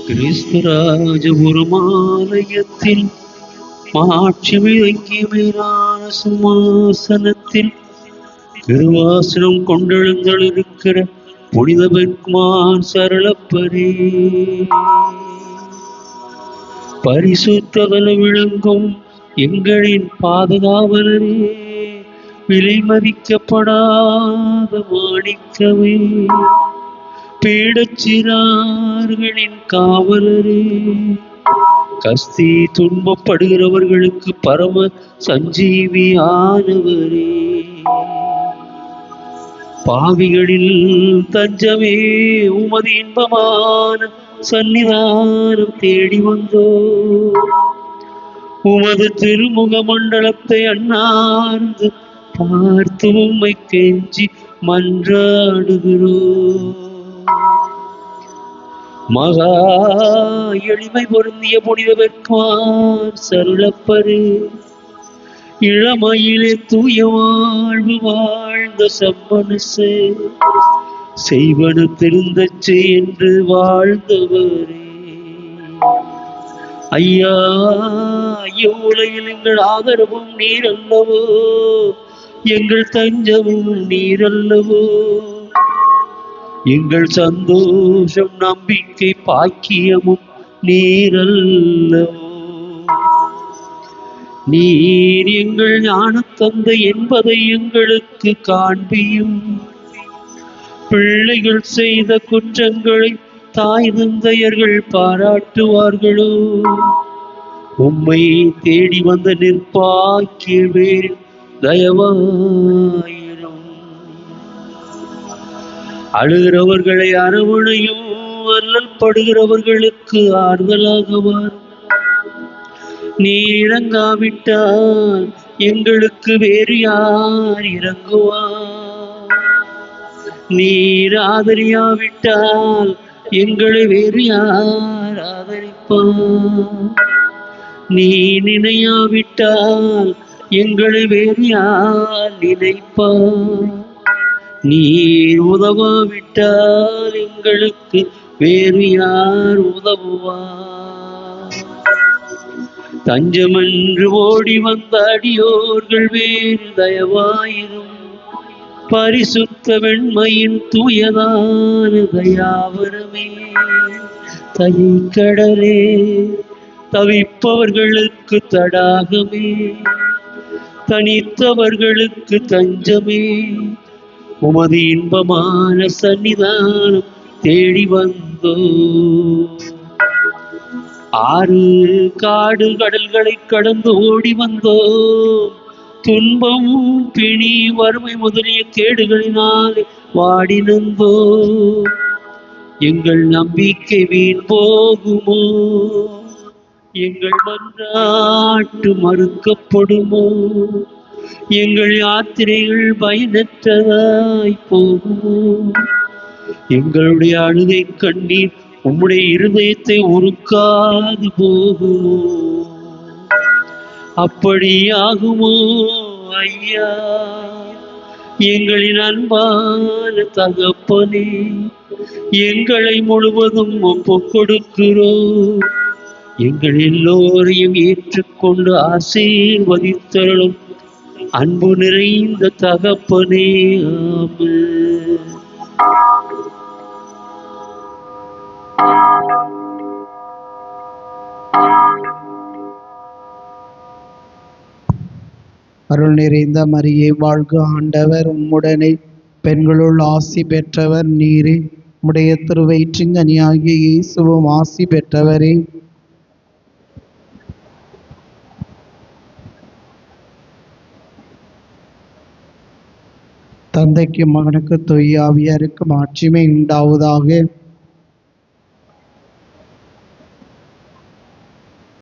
கிறிஸ்துராஜ உருமாலயத்தில் மாட்சிமை ஐக்கியமேலான சிம்மாசனத்தில் திருவாசனம் கொண்டெழுந்தளிருக்கிற புனித பெருமான் சரளப்பரே, பரிசுத்ததல விளங்கும் எங்களின் பாதுகாவலரே, விலை மதிக்கப்படாத மாணிக்கமே, பீடச்சிறார்களின் காவலரே, கஸ்தி துன்பப்படுகிறவர்களுக்கு பரம சஞ்சீவியானவரே, பாவிகளில் தஞ்சமே, உமது இன்பமான சன்னிதானம் தேடி வந்தோ, உமது திருமுக மண்டலத்தை அண்ணார்ந்து பார்த்து உம்மை கெஞ்சி மன்றாடுகிறோம். மகா எளிமை பொருந்திய புனித பெருமான் சருளப்பரே, இளமையிலே தூய வாழ்வு வாழ்ந்த செம்மனசே, செய்வன திருந்தச்சே என்று வாழ்ந்தவரே, ஐயா இவ்வுலகில் எங்கள் ஆதரவும் நீரல்லவோ, எங்கள் தஞ்சமும் நீரல்லவோ, எங்கள் சந்தோஷம் நம்பிக்கை பாக்கியமும் நீரல்லவோ, நீர் எங்கள் ஞான தந்தை என்பதை எங்களுக்கு காண்பியும். பிள்ளைகள் செய்த குற்றங்களை தாய் தந்தையர்கள் பாராட்டுவார்களோ, உம்மை தேடி வந்த நிற்பாக்கிய பேர் தயவாயிரும். அழுகிறவர்களை அரவணையும், அல்லல் படுகிறவர்களுக்கு ஆறுதலாகவார். நீர் இறங்காவிட்டால் எங்களுக்கு வேறு யார் இறங்குவார்? நீர் ஆதரியாவிட்டால் எங்களை வேறு யார் ஆதரிப்பார்? நீ நினையாவிட்டால் எங்களை வேறு யார் நினைப்பார்? நீர் உதவாவிட்டால் எங்களுக்கு வேறு யார் உதவுவார்? தஞ்சமென்று ஓடி வந்த அடியோர்கள் வேறு தயவாயிரும். பரிசுத்த வெண்மையின் தூயதான தயாவரமே, தனிக்கடலே, தவிப்பவர்களுக்கு தடாகமே, தனித்தவர்களுக்கு தஞ்சமே, உமது இன்பமான சன்னிதானம் தேடி வந்தோ. ஆறு காடு கடல்களை கடந்து ஓடி வந்தோ, துன்பம் பிணி வறுமை முதலிய கேடுகளினால் வாடி நின்றோ, எங்கள் நம்பிக்கை வீண் போகுமோ? எங்கள் மன்றாட்டு மறுக்கப்படுமோ? எங்கள் யாத்திரைகள் பயனற்றதாய் போகுமோ? எங்களுடைய அழுகை கண்ணீர் உம்முடைய இருதயத்தை உருக்காது போகுமோ? அப்படியாகுமோ ஐயா? எங்களின் அன்பான தகப்பனே, எங்களை முழுவதும் ஒப்புக் கொடுக்கிறோம். எங்கள் எல்லோரையும் ஏற்றுக்கொண்டு ஆசீர்வதித்தருளும் அன்பு நிறைந்த தகப்பனே. ஆமென். அருள் நிறைந்த மரியே வாழ்க, ஆண்டவர் உம்முடனே, பெண்களுள் ஆசி பெற்றவர் நீரே, உம்முடைய திருவயிற்றிங்கனியாகிய இயேசுவும் ஆசி பெற்றவரே. தந்தைக்கு மகனுக்கு தூய ஆவியாருக்கு மாட்சிமை உண்டாவதாக.